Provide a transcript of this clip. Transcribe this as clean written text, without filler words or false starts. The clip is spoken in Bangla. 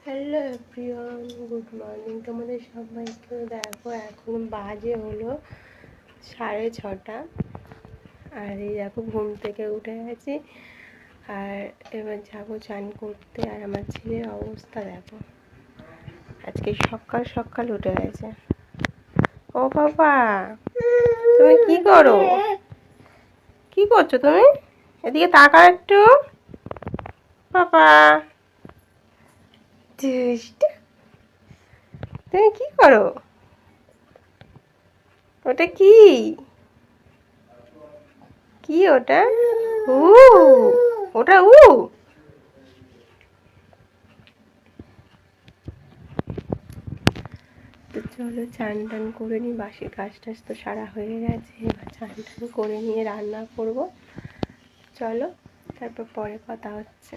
হ্যালো এভরিওয়ান, গুড মর্নিং তোমাদের সবাইকে। দেখো এখন বাজে হলো 6:30, আর এই দেখো ঘুম থেকে উঠে গেছি। আর এবার যাবো চান করতে। আর আমার ছেলের অবস্থা দেখো, আজকে সকাল সকাল উঠে গেছে। ও বাবা, তুমি কি করো? কি করছো তুমি? এদিকে তাকাও একটু। বাবা তুমি কি করো? ওটা কি? কি ওটা? উ, ওটা তো চলো চান টান করে নিই। বাসি কাজ টাজ তো সারা হয়ে গেছে, এবার চান টান করে নিয়ে রান্না করব। চলো তারপর পরে কথা হচ্ছে।